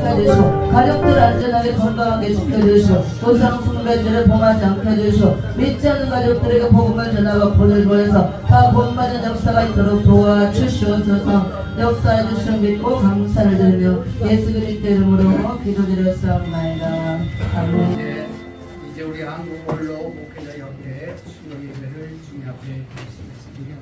해주시오. 가족들 안전하게 건강하게 지켜주시오. 고상 숭배죄를 범하지 않게 해주시오. 믿지 않는 가족들에게 복음을 전하고 본을 보내서 다 본받은 역사가 있도록 도와주시옵소서. 역사해 주시오 믿고 감사를 드리며 예수 그리스도 이름으로 기도드렸사옵나이다. 아멘. 이제 우리 한국어로 목회자 협회 수요 예배를 주님 앞에 드리겠습니다.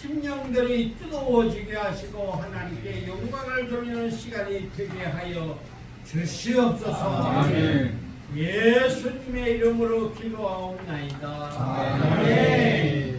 심령들이 뜨거워지게 하시고 하나님께 영광을 돌리는 시간이 되게 하여 주시옵소서. 아멘. 예수님의 이름으로 기도하옵나이다. 아멘.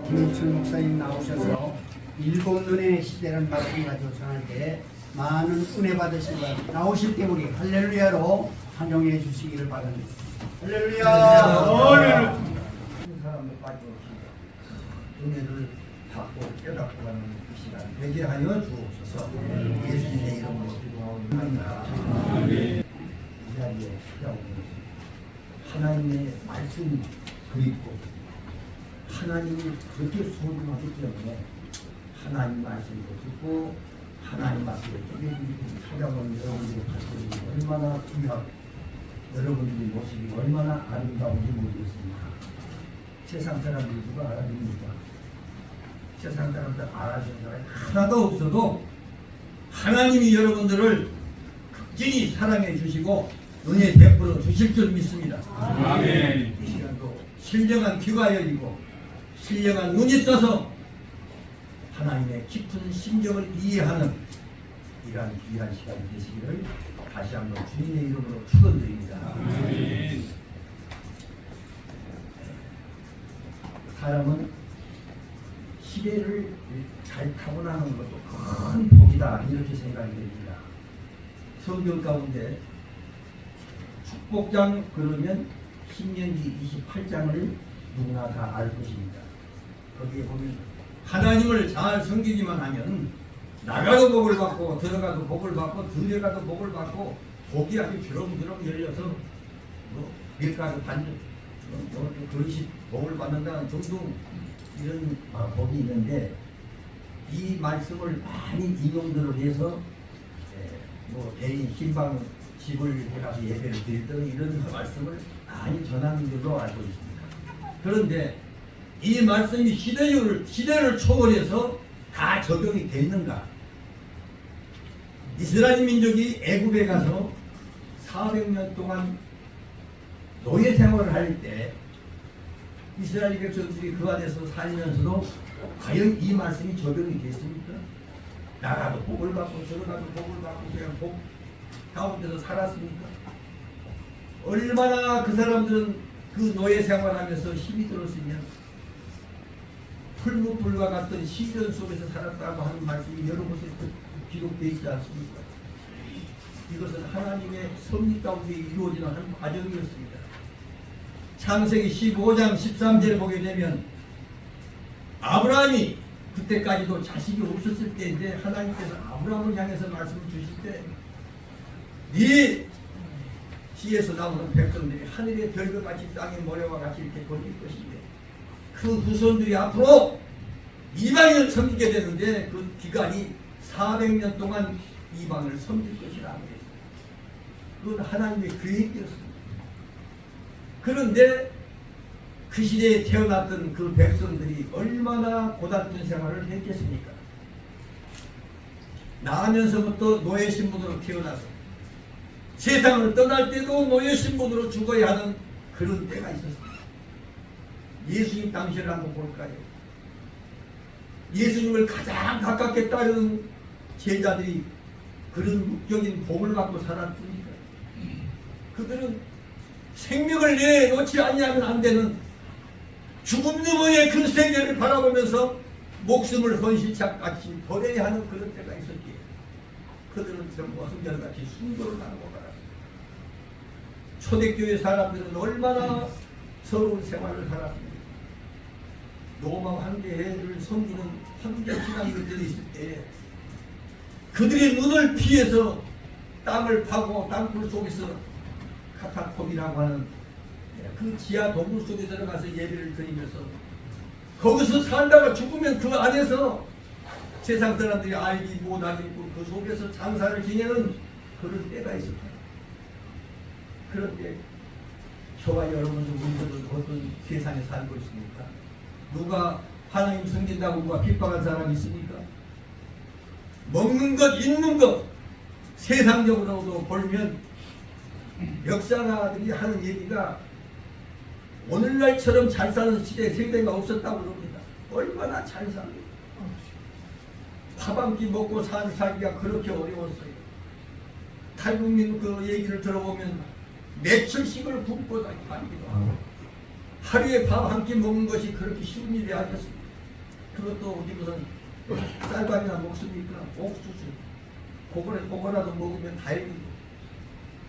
김인철 목사님 나오셔서 일곱 눈의 시대라는 말씀 가지고 전할 때 많은 은혜 받으신 분 나오실 때 우리 할렐루야로 환영해 주시기를 바랍니다. 할렐루야. 사람들 빠져오시고 은혜를 받고 깨닫고 가는 이 시간 되게 하여 주옵소서. 예수님의 이름으로 기도하옵나이다. 이 자리에 찾아오는 하나님의 말씀이 그립고 하나님이 그렇게 소중하기 때문에 하나님 말씀도 듣고 하나님 말씀을 찾아보는 여러분들의 가슴이 얼마나 귀하고 여러분들의 모습이 얼마나 아름다운지 모르겠습니다. 세상 사람들이 누가 알아줍니까? 세상 사람들 알아주는 사람이 하나도 없어도 하나님이 여러분들을 극진히 사랑해 주시고 은혜 베풀어 주실 줄 믿습니다. 아멘. 이 시간도 신령한 귀가 열리고 신령한 눈이 떠서 하나님의 깊은 심정을 이해하는 이러한 귀한 시간이 되시기를 다시 한번 주님의 이름으로 축원드립니다. 아멘. 사람은 시대를 잘 타고나는 것도 큰 복이다 이렇게 생각이 됩니다. 성경 가운데 축복장 그러면 신명기 28장을 누구나 다 알 것입니다. 거기에 보면 하나님을 잘 섬기기만 하면 나가도 복을 받고 들어가도 복을 받고 들어가도 복을 받고 복이 아주 주렁주렁 열려서 뭐 밀가루 반죽 그릇이 복을 받는다는 종종 이런 복이 있는데 이 말씀을 많이 인용들을 해서 뭐 개인 신방 집을 해가서 예배를 드리던 이런 말씀을 많이 전하는 걸로 알고 있습니다. 그런데 이 말씀이 시대를 초월해서 다 적용이 되는가? 이스라엘 민족이 애굽에 가서 400년 동안 노예 생활을 할 때 이스라엘 백성들이 그 안에서 살면서도 과연 이 말씀이 적용이 됐습니까? 나가도 복을 받고 들어가도 복을 받고 그냥 복 가운데서 살았습니까? 얼마나 그 사람들은 그 노예 생활하면서 힘이 들었으면 풀무불과 같은 시련 속에서 살았다고 하는 말씀이 여러 곳에 기록되어 있지 않습니까? 이것은 하나님의 섭리 가운데 이루어지는 한 과정이었습니다. 창세기 15장 13절을 보게 되면 아브라함이 그때까지도 자식이 없었을 때인데 하나님께서 아브라함을 향해서 말씀을 주실 때 네 지에서 나오는 백성들이 하늘의 별과 같이 땅의 모래와 같이 이렇게 걸릴 것인데 그 후손들이 앞으로 이방인을 섬기게 되는데 그 기간이 400년 동안 이방을 섬길 것이라 그랬어요. 그건 하나님의 계획이었습니다. 그런데 그 시대에 태어났던 그 백성들이 얼마나 고달픈 생활을 했겠습니까? 나면서부터 노예 신분으로 태어나서 세상을 떠날 때도 노예 신분으로 죽어야 하는 그런 때가 있었습니다. 예수님 당시를 한번 볼까요? 예수님을 가장 가깝게 따르는 제자들이 그런 육적인 복을 받고 살았습니까? 그들은 생명을 내놓지 아니하면 안 되는 죽음 너머의 그 세계를 바라보면서 목숨을 헌신착같이 버려야 하는 그런 때가 있었기에 그들은 전부 한결같이 순교를 하고 말았습니다. 초대교회 사람들은 얼마나 서러운 생활을 살았습니다. 로마 황제를 섬기는 황제 신앙인들이 있을 때 그들의 눈을 피해서 땅을 파고 땅굴 속에서 카타콤이라고 하는 그 지하 동굴 속에 들어가서 예배를 드리면서 거기서 살다가 죽으면 그 안에서 세상 사람들이 알기 못하겠고 그 속에서 장사를 지내는 그런 때가 있었다. 그런데 저와 여러분들 우리들은 어떤 세상에 살고 있습니까? 누가 하나님 섬긴다고 누가 핍박한 사람이 있습니까? 먹는 것, 입는 것 세상적으로도 보면 역사가들이 하는 얘기가 오늘날처럼 잘 사는 시대에 세대가 없었다고 그럽니다. 얼마나 잘 삽니까? 밥 한 끼 먹고 살기가 그렇게 어려웠어요. 탈북민 그 얘기를 들어보면 며칠씩을 굶고 다니기도 하고 하루에 밥 한 끼 먹는 것이 그렇게 쉬운 일이 아니었습니다. 그것도 어디 무슨 쌀밥이나 먹습니까? 옥수수 그거라도 먹으면 다행이고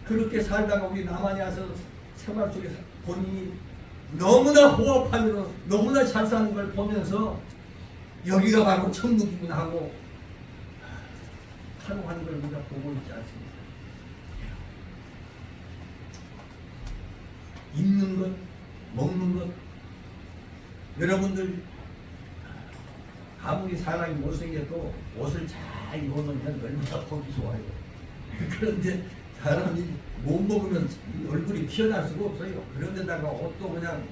그렇게 살다가 우리 남한에 와서 생활 속에 본인이 너무나 호흡하면서 너무나 잘 사는 걸 보면서 여기가 바로 천국이구나 하고 탄호하는 걸 우리가 보고 있지 않습니까? 입는 것, 먹는 것 여러분들 아무리 사람이 못생겨도 옷을 잘 입어놓으면 얼마나 보기 좋아요. 그런데 사람이 못 먹으면 얼굴이 피어날 수가 없어요. 그런데다가 옷도 그냥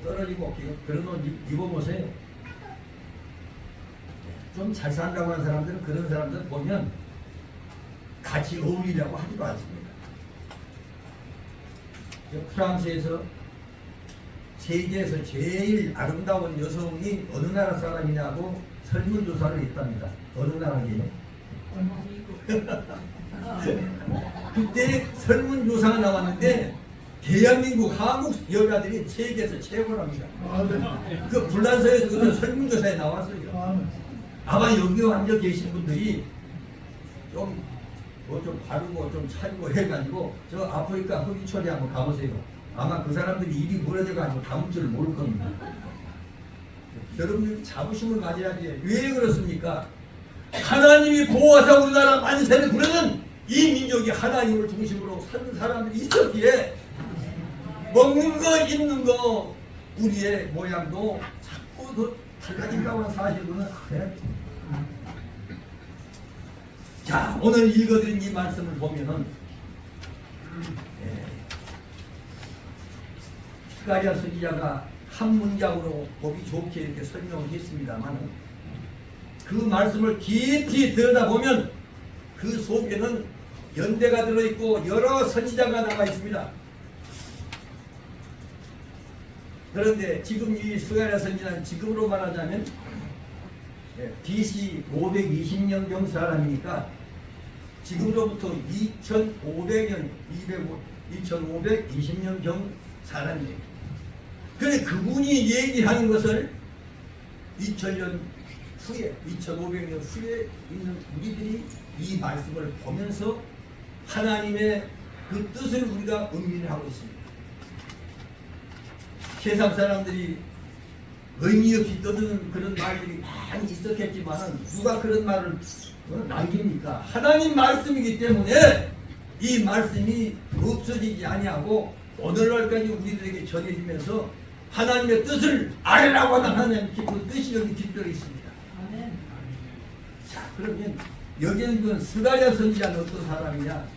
떨어지고 그런 옷 입어보세요. 좀 잘 산다고 하는 사람들은 그런 사람들 보면 같이 어울리려고 하지도 않습니다. 프랑스에서 세계에서 제일 아름다운 여성이 어느 나라 사람이냐고 설문조사를 했답니다. 어느 나라예요? 그때 설문조사가 나왔는데 대한민국 한국 여자들이 세계에서 최고랍니다. 그 불란서에서 그 설문조사에 나왔어요. 아마 여기 앉아 계신 분들이 좀 바르고 좀 차리고 해가지고 저 아프리카 흑인촌에 한번 가보세요. 아마 그 사람들이 입이 벌어져가지고 담을 줄 모를 겁니다. 여러분들 자부심을 가져야지. 왜 그렇습니까? 하나님이 보호하사 우리나라 만세를 부르는 이 민족이 하나님을 중심으로 사는 사람들이 있었기에 먹는 거 입는 거 우리의 모양도 자꾸 더 달라진다고 하는 사실은 그래요. 자, 오늘 읽어드린 이 말씀을 보면은 스가랴 선지자가 한 문장으로 보기 좋게 이렇게 설명을 했습니다만 그 말씀을 깊이 들여다보면 그 속에는 연대가 들어있고 여러 선지자가 나와 있습니다. 그런데 지금 이 스가랴 선지자는 지금으로 말하자면 BC 520년경 사람이니까 지금으로부터 2500년, 2520년경 사람이에요. 그런데 그분이 얘기하는 것을 2000년 후에, 2500년 후에 있는 우리들이 이 말씀을 보면서 하나님의 그 뜻을 우리가 음미하고 있습니다. 세상 사람들이 의미 없이 떠드는 그런 말들이 많이 있었겠지만 누가 그런 말을 남깁니까? 하나님 말씀이기 때문에 이 말씀이 없어지지 아니하고 오늘날까지 우리들에게 전해지면서 하나님의 뜻을 아뢰라고 하는 하나님의 깊은 뜻이 여기 깃들어 있습니다. 아멘. 자, 그러면 여기는 그 스가랴 선지자는 어떤 사람이냐?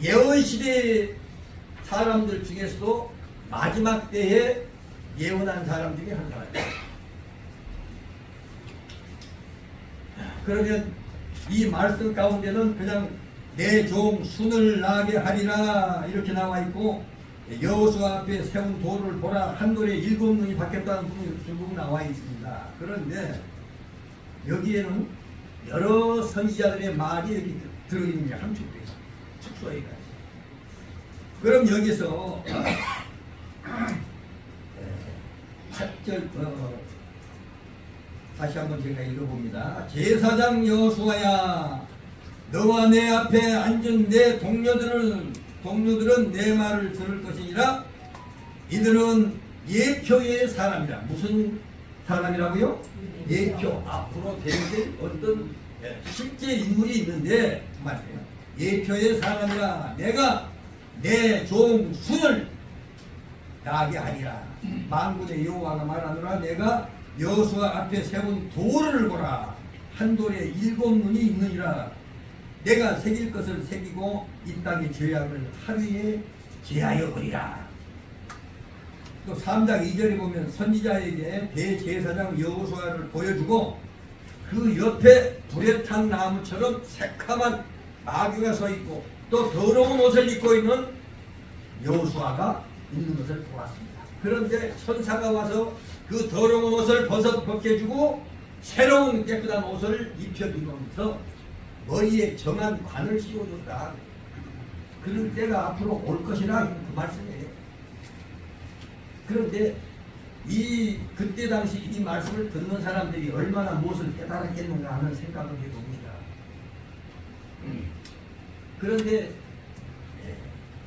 예언시대 사람들 중에서도 마지막 때에 예언한 사람 중에 한 사람이에요. 그러면 이 말씀 가운데는 그냥 내 종 순을 나게 하리라 이렇게 나와 있고, 여호수아 앞에 세운 돌을 보라, 한 돌에 7눈이 박혔다는 부분이 결국 나와 있습니다. 그런데 여기에는 여러 선지자들의 말이 여기 들어있는 게 함축되어 있습니다. 축소해가. 그럼 여기서 8절 다시 한번 제가 읽어봅니다. 제사장 여호수아야, 너와 내 앞에 앉은 내 동료들은 내 말을 들을 것이니라. 이들은 예표의 사람이라. 무슨 사람이라고요? 예표. 앞으로 될 어떤 실제 인물이 있는데 말이에요. 예표의 사람이라. 내가 내 종 순을 나게 하리라. 만군의 여호와가 말하노라. 내가 여호수아 앞에 세운 돌을 보라. 한 돌에 7눈이 있느니라. 내가 새길 것을 새기고 이 땅의 죄악을 하루에 제하여 버리라. 또 3장 2절에 보면 선지자에게 대제사장 여호수아를 보여주고 그 옆에 불에 탄 나무처럼 새카만 마귀가 서 있고 또 더러운 옷을 입고 있는 여호수아가 있는 것을 보았습니다. 그런데 천사가 와서 그 더러운 옷을 벗겨주고 새로운 깨끗한 옷을 입혀주면서 머리에 정한 관을 씌워줬다. 그럴 때가 앞으로 올 것이라 그 말씀이에요. 그런데 그때 당시 이 말씀을 듣는 사람들이 얼마나 무엇을 깨달았겠는가 하는 생각을 해봅니다. 그런데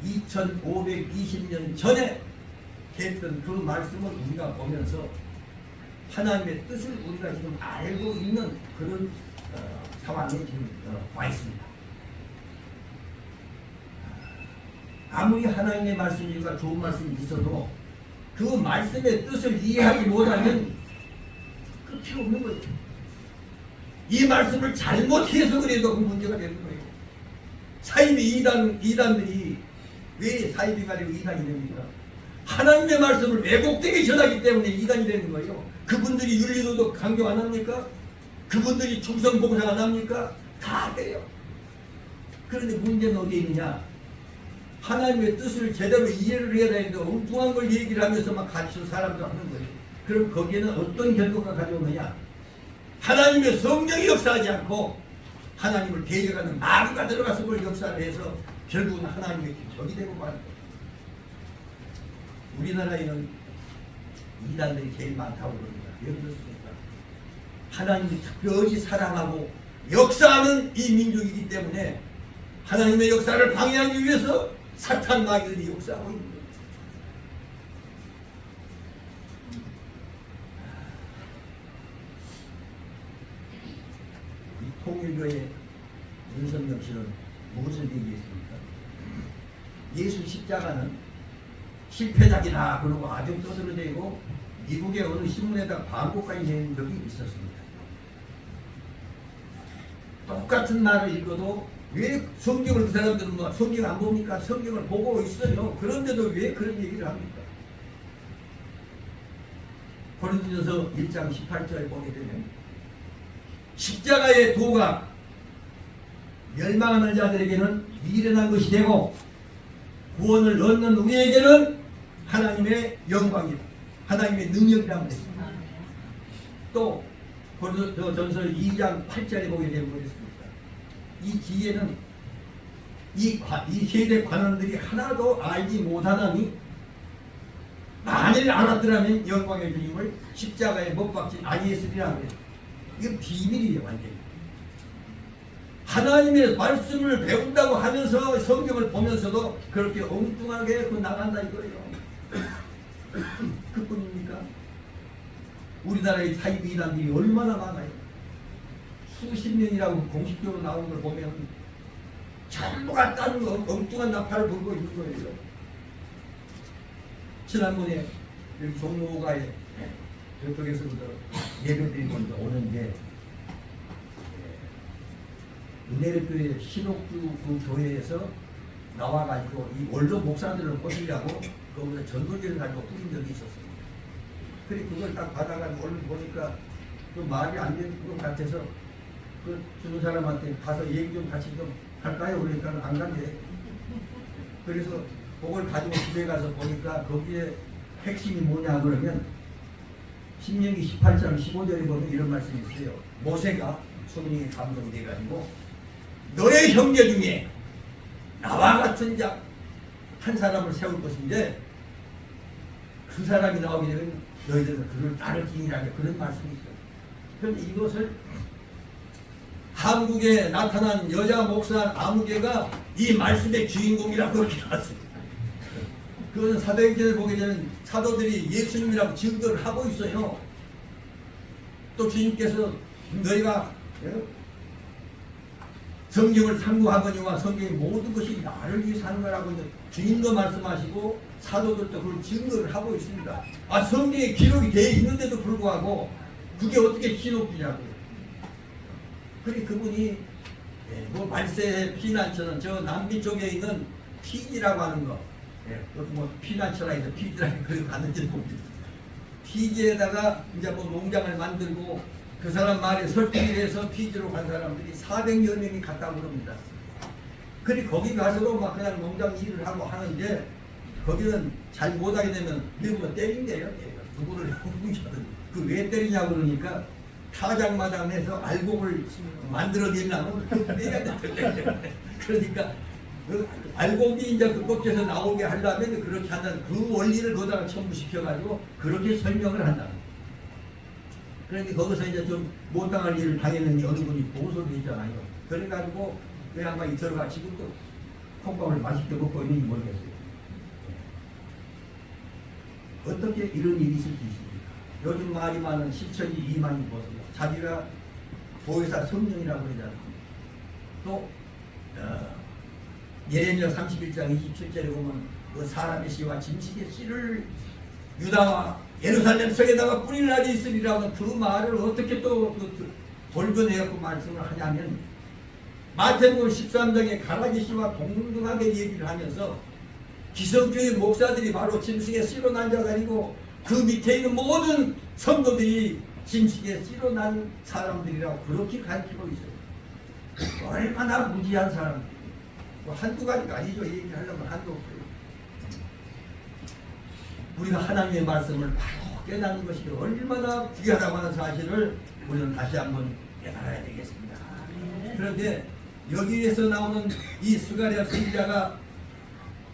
2520년 전에 했던 그 말씀을 우리가 보면서 하나님의 뜻을 우리가 지금 알고 있는 그런 상황에 지금 와 있습니다. 아무리 하나님의 말씀이가 좋은 말씀이 있어도 그 말씀의 뜻을 이해하지 못하면 끝이 없는 거예요. 이 말씀을 잘못해서 그래도 그 문제가 되는 거예요. 사이비 이단들이 왜 사이비 가지고 이단이 됩니까? 하나님의 말씀을 왜곡되게 전하기 때문에 이단이 되는 거예요. 그분들이 윤리도덕 강조 안 합니까? 그분들이 충성 봉사 안 합니까? 다 돼요. 그런데 문제는 어디에 있느냐? 하나님의 뜻을 제대로 이해를 해야 되는데 엉뚱한 걸 얘기를 하면서 막 가르치는 사람들 하는 거예요. 그럼 거기에는 어떤 결과가 가져오느냐? 하나님의 성령이 역사하지 않고 하나님을 대적하는 마귀가 들어가서 그걸 역사를 해서 결국은 하나님의 적이 되고 마는 거예요. 우리나라에는 이단들이 제일 많다고 그럽니다. 왜 그렇습니까? 하나님이 특별히 사랑하고 역사하는 이 민족이기 때문에 하나님의 역사를 방해하기 위해서 사탄 마귀들이 역사하고 있는 거예요. 이 통일교의 윤석열 씨는 무엇을 얘기했습니까? 예수 십자가는 실패작이다 그러고 아주 떠들어대고 미국의 어느 신문에다 광고까지 낸 적이 있었습니다. 똑같은 말을 읽어도 왜 성경을 그 사람들은 뭐 성경 안 봅니까? 성경을 보고 있어요. 그런데도 왜 그런 얘기를 합니까? 고린도전서 1장 18절에 보게 되면 십자가의 도가 멸망하는 자들에게는 미련한 것이 되고 구원을 얻는 우리에게는 하나님의 영광이다. 하나님의 능력이라는 것입니다. 또 고린도전서 2장 8절에 보게 되면 그렇습니다. 이 지혜는 이 세대 관원들이 하나도 알지 못하다니 만일 알았더라면 영광의 주님을 십자가에 못 박지 아니했으리라 그래요. 이건 비밀이에요. 완전히. 하나님의 말씀을 배운다고 하면서 성경을 보면서도 그렇게 엉뚱하게 나간다 이거예요. 그뿐입니까? 우리나라의 사이비 이단들이 얼마나 많아요. 수십 년이라고 공식적으로 나오는 걸 보면 전부가 다른 엉뚱한 나팔을 불고 있는 거예요. 지난번에 여기 종로가에 저쪽에서부터 예배드리고 오는데 은혜교회 신옥주 그 교회에서 나와가지고 이 원로 목사들을 꼬시려고 거기서 전도제를 가지고 뿌린 적이 있었습니다. 그래 그걸 딱 받아가지고 얼른 보니까 그 말이 안 되는 것 같아서 그 주는 사람한테 가서 얘기 좀 같이 좀 할까요? 그러니까 안 간대. 그래서 그걸 가지고 집에 가서 보니까 거기에 핵심이 뭐냐 그러면 신명기 18장 15절에 보면 이런 말씀이 있어요. 모세가 성령에 감동돼가지고 너의 형제 중에 나와 같은 자 한 사람을 세울 것인데 그 사람이 나오게 되면 너희들은 그를 따르지니라 그런 말씀이 있어요. 그런데 이것을 한국에 나타난 여자 목사 아무개가 이 말씀의 주인공이라고 그렇게 나왔습니다. 그것은 사도행전을 보게 되면 사도들이 예수님이라고 증거를 하고 있어요. 또 주님께서 너희가 성경을 탐구하거니와 성경의 모든 것이 나를 위해 사는 거라고 주님도 말씀하시고 사도들도 그걸 증거를 하고 있습니다. 아 성경에 기록이 되어 있는데도 불구하고 그게 어떻게 신옥주냐고요. 그래 그분이 뭐 말세 피난처는 저 남미 쪽에 있는 피지라고 하는 거 뭐 피난처라 해서 피지라 그걸 갔는지 모르겠어요. 피지에다가 이제 뭐 농장을 만들고 그 사람 말에 설득이 돼서 피지로 간 사람들이 400여 명이 갔다고 그럽니다. 그래 거기 가서도 막 그냥 농장 일을 하고 하는데 거기는 잘 못하게 되면 미국은 때린대요. 누구를 그 왜 때리냐고 그러니까 타작마당에서 알곡을 만들어내려면 때려야 된다. 그러니까 그 알곡이 이제 그 껍질에서 나오게 하려면 그렇게 한다는 그 원리를 거기다가 첨부시켜가지고 그렇게 설명을 한다. 그런데 거기서 이제 좀 못당할 일을 당했는지 어느 분이 보고서도 있잖아요. 그래가지고 그 양반이 들어가 지금도 콩밥을 맛있게 먹고 있는지 모르겠어요. 어떻게 이런 일이 있을 수 있습니까? 요즘 말이 많은 실천이 이만희 보세요. 자기가 보혜사 성령이라고 그러잖아요. 또 예레미야 31장 27절에 보면 그 사람의 씨와 짐승의 씨를 유다와 예루살렘 성에다가 뿌리는 날이 있으리라고 그 말을 어떻게 또 돌변해갖고 말씀을 하냐면 마태복음 13장에 가라지 씨와 동등하게 얘기를 하면서 기성교회 목사들이 바로 짐승의 씨로 난 자가 아니고 그 밑에 있는 모든 성도들이 짐승의 씨로 난 사람들이라고 그렇게 가르치고 있어요. 얼마나 무지한 사람들. 뭐 한두 가지가 아니죠. 얘기하려면 한도 없어요. 우리가 하나님의 말씀을 바로 깨닫는 것이 얼마나 귀하다고 하는 사실을 우리는 다시 한번 깨달아야 되겠습니다. 그런데 여기에서 나오는 이 스가랴 선지자가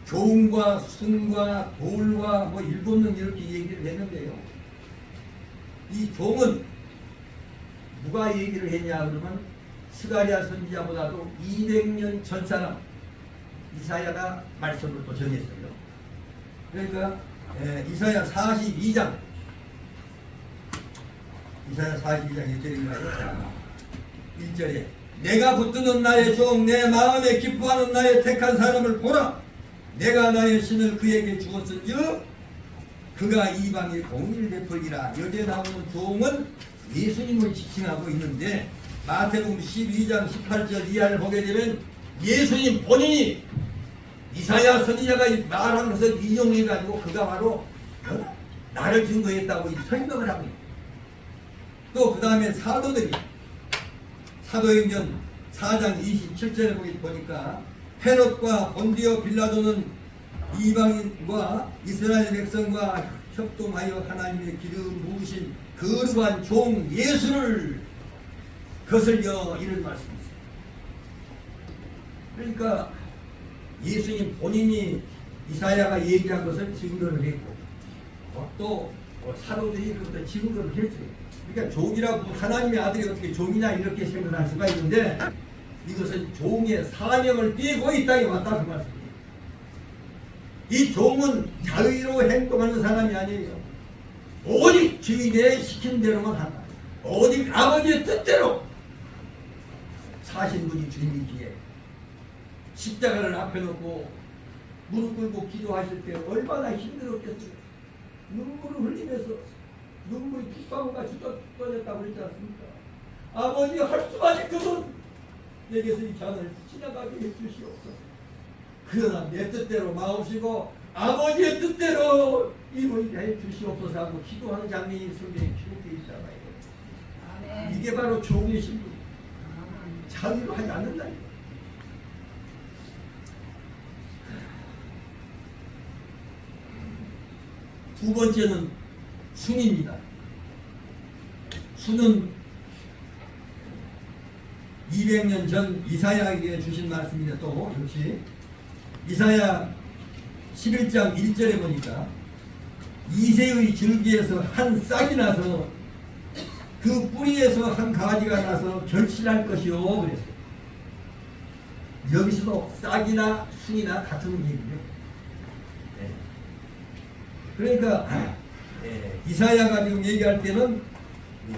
교훈과 순과 도울과 뭐 일곱는 이렇게 얘기를 했는데요. 이 종은 누가 얘기를 했냐 그러면 스가랴 선지자보다도 200년 전 사람 이사야가 말씀을 또 전했어요. 그러니까 이사야 42장 1절인가요? 1절에 내가 붙드는 나의 종 내 마음에 기뻐하는 나의 택한 사람을 보라. 내가 나의 신을 그에게 주었으며 그가 이방에 공의를 베풀리라. 여기에 나오는 종은 예수님을 지칭하고 있는데 마태복음 12장 18절 이하를 보게 되면 예수님 본인이 이사야 선지자가 말한 것을 인용해가지고 그가 바로 나를 증거했다고 설명을 하고 있고 또 그 다음에 사도들이 사도행전 4장 27절에 보니까 헤롯과 본디오 빌라도는 이방인과 이스라엘 백성과 협동하여 하나님의 기름 부으신 거룩한 종 예수를 거슬려 이런 말씀이세요. 그러니까 예수님 본인이 이사야가 얘기한 것을 증거를 했고 또 사도들이 그것을 증거를 했어요. 그러니까 종이라고 하나님의 아들이 어떻게 종이냐 이렇게 생각할 수가 있는데 이것은 종의 사명을 띠고 이 땅에 왔다 그 말씀이에요. 이 종은 자의로 행동하는 사람이 아니에요. 오직 주인의 시킨 대로만 한다. 오직 아버지의 뜻대로 사신 분이 주님이기에 십자가를 앞에 놓고 무릎 꿇고 기도하실 때 얼마나 힘들었겠어요. 눈물을 흘리면서 눈물이 핏방울같이 떨어졌다고 그랬지 않습니까? 아버지 할 수만 있거든 내게서 이 잔을 지나가게 해주시옵소서. 그러나 내 뜻대로 마옵시고 아버지의 뜻대로 이루게 해주시옵소서 하고 기도하는 장면이 성경에 기록되어 있잖아요. 이게 바로 종의 신분. 자의로 하지 않는다니까. 두 번째는 순입니다. 순은 200년 전 이사야에게 주신 말씀인데 또 역시 이사야 11장 1절에 보니까 이새의 줄기에서 한 싹이 나서 그 뿌리에서 한 가지가 나서 결실할 것이요 그랬어요. 여기서도 싹이나 순이나 같은 얘기죠. 그러니까 이사야가 지금 얘기할 때는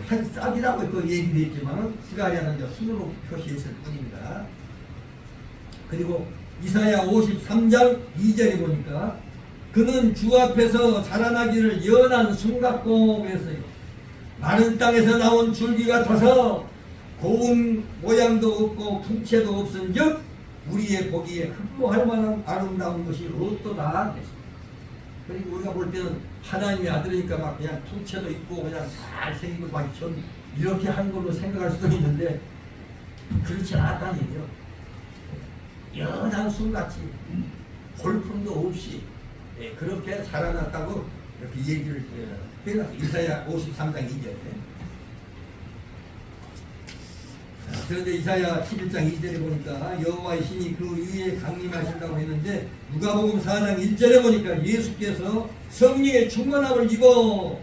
한 싹이라고 그 얘기되어 있지만 스가랴는 이제 순으로 표시했을 뿐입니다. 그리고 이사야 53장 2절에 보니까 그는 주 앞에서 자라나기를 연한 순 같고 그랬어요. 마른 땅에서 나온 줄기 같아서 고운 모양도 없고 풍채도 없은즉 우리의 보기에 흠모할 만한 아름다운 것이 없도다 그랬어요. 그리고 우리가 볼 때는 하나님의 아들이니까 막 그냥 풍채도 있고 그냥 잘생기고 막 이렇게 한 걸로 생각할 수도 있는데 그렇지 않다는 얘기요. 연한 순같이 볼품도 없이 그렇게 자라났다고 이렇게 얘기를 해놨어요. 이사야 53장 2절에. 그런데 이사야 11장 2절에 보니까 여호와의 신이 그 위에 강림하신다고 했는데 누가복음 4장 1절에 보니까 예수께서 성령의 충만함을 입어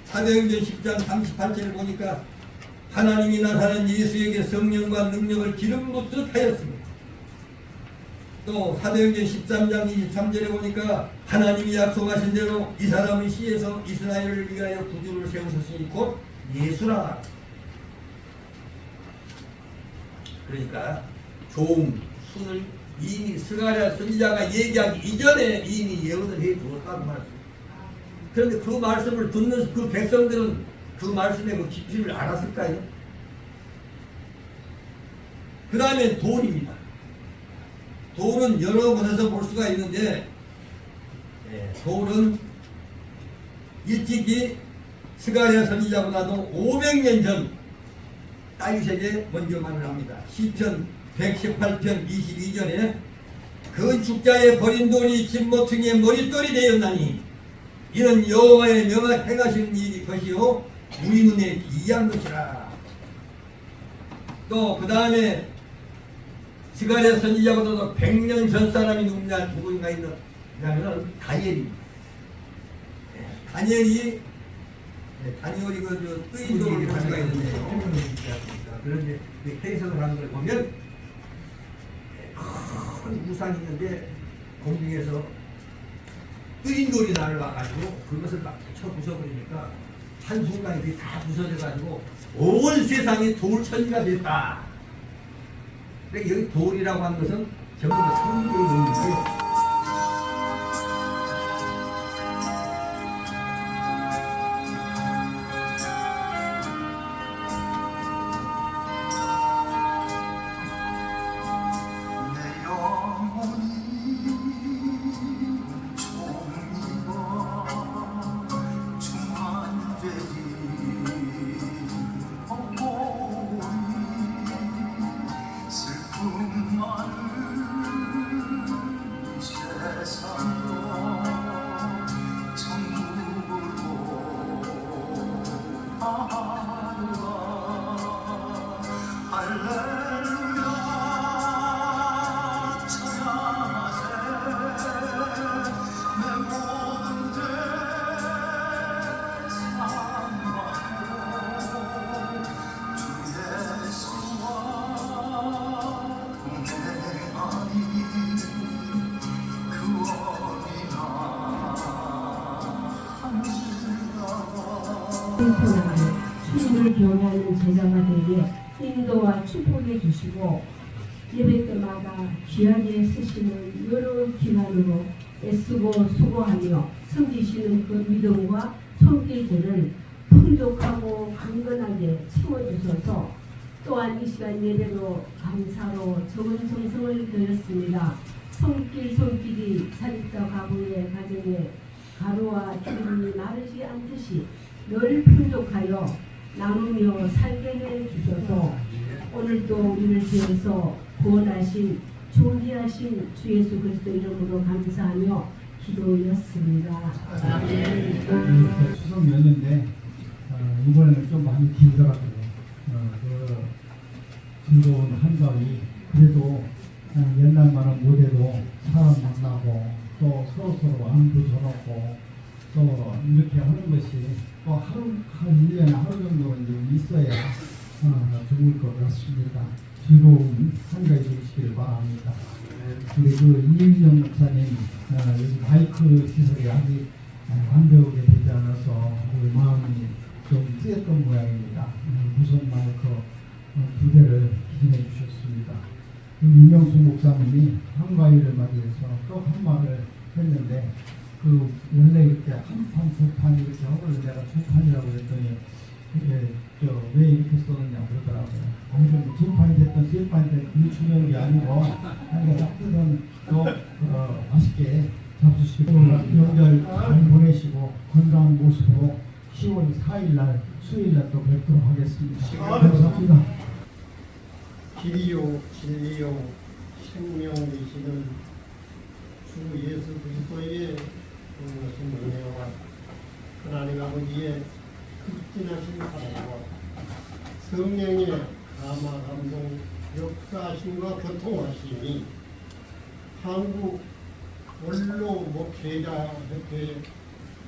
사도행전 10장 38절에 보니까 하나님이 나타난 예수에게 성령과 능력을 기름 붓듯 하였습니다. 또 사도행전 13장 23절에 보니까 하나님이 약속하신 대로 이 사람의 시에서 이스라엘을 위하여 구주를 세우셨으니 곧 예수라. 그러니까 종, 순을 이미 스가랴 선지자가 얘기하기 이전에 이미 예언을 해 두었다는 말씀. 그런데 그 말씀을 듣는 그 백성들은 그 말씀의 그 깊이를 알았을까요? 그 다음에 돈입니다. 돈은 여러 곳에서 볼 수가 있는데 돈은 일찍이 스가랴 선지자보다도 500년 전 다윗에게 먼저 말을 합니다. 시편 118편 22절에 건축자의 버린 돌이 진모퉁이의 머릿돌이 되었나니 이는 여호와의 명을 행하시는 일이 것이요 우리 눈에 기이한 것이라. 또 그 다음에 스가랴 선지자보다도 100년 전 사람이 누구인가 있냐면 다니엘입니다. 다니엘이 그 뜨인 돌을 볼 수가 있는데요. 그런데 해석을 하는 걸 보면 큰 우상이 있는데 공중에서 뜨인 돌이 날아와가지고 그것을 막 쳐 부숴버리니까 한순간에 그게 다 부서져가지고 온 세상이 돌천지가 됐다. 근데 여기 돌이라고 하는 것은 전부 다 성경의 의미인데 주님을 경외하는 제자들에게 인도와 축복해 주시고 예배 때마다 귀하게 쓰시는 여러 기간으로 애쓰고 수고하며 섬기시는 그 믿음과 손길들을 풍족하고 강건하게 채워주셔서 또한 이 시간 예배로 감사로 적은 정성을 드렸습니다. 손길이 사직자 가부의 가정에 가루와 기름이 마르지 않듯이 늘 풍족하여 나누며 살게 해 주셔서 오늘도 우리를 위해서 구원하신 존귀하신 주 예수 그리스도 이름으로 감사하며 기도였습니다. 추석 연휴인데 이번에는 좀 많이 길더라고요. 그 즐거운 한가위 그래도 옛날만은 못해도 사람 만나고 또 서로 안부 전하고 또 이렇게 하는 것이 또 한 1년에 하루 정도는 좀 있어야 좋을 것 같습니다. 즐거운 한가위 되시길 바랍니다. 우리 그 이인영 목사님 여기 마이크 시설이 아직 완벽하게 되지 않아서 그 마음이 좀 쓰였던 모양입니다. 무선 마이크 2대를 기증해 주셨습니다. 이명수 목사님이 한가위를 맞이해서 또 한 말을 했는데 그 원래 이렇게 한 판, 두 판 이렇게 하고 내가 두 판이라고 했더니 이게 왜 이렇게 썼느냐 그러더라고요. 아니 두 판이 됐든 세 판이 됐든 그 중요한 게 아니고 따뜻한 또 맛있게 잡수시고 명절 잘 보내시고 건강한 모습으로 10월 4일날 수요일날 또 뵙도록 하겠습니다. 감사합니다. 길이요 진리요 생명이시는 주 예수 그리스도의 은혜와 하나님 아버지의 극진하신 사랑과 성령의 감화 감동 역사하심과 교통하심이 한국 원로 목회자협회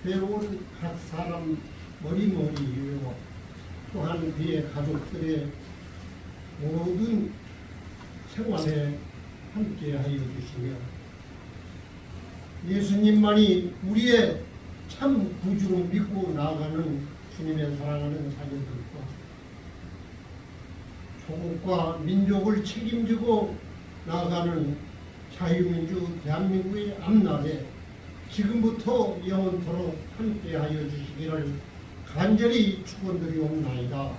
배운 각 사람 머리머리이고 또한 그의 가족들의 모든 생활에 함께하여 주시며 예수님만이 우리의 참 구주로 믿고 나아가는 주님의 사랑하는 자녀들과 조국과 민족을 책임지고 나아가는 자유민주 대한민국의 앞날에 지금부터 영원토록 함께하여 주시기를 간절히 축원드리옵나이다.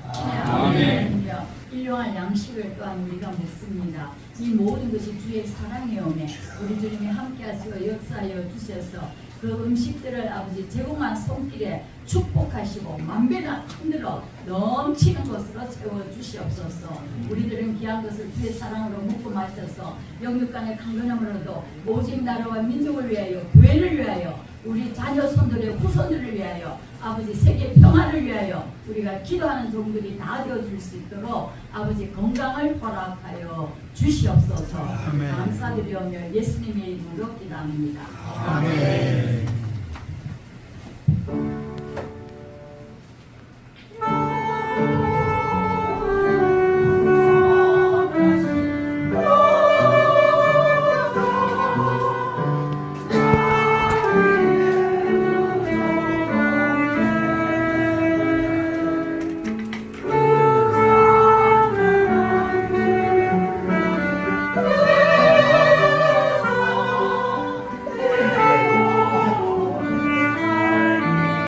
아멘. 일용할 양식을 또한 우리가 먹습니다. 이 모든 것이 주의 사랑이오매 우리 주님이 함께하시고 역사하여 주셔서 그 음식들을 아버지 제공한 손길에 축복하시고 만배나 흔들어 넘치는 것으로 채워주시옵소서. 우리들은 귀한 것을 주의 사랑으로 먹고 마셔서 영육간의 강건함으로도 오직 나라와 민족을 위하여 교회를 위하여 우리 자녀 손들의 후손들을 위하여 아버지 세계 평화를 위하여 우리가 기도하는 종들이 다 되어줄 수 있도록 아버지 건강을 허락하여 주시옵소서. 감사드리오며 예수님의 이름으로 기도합니다. 아멘.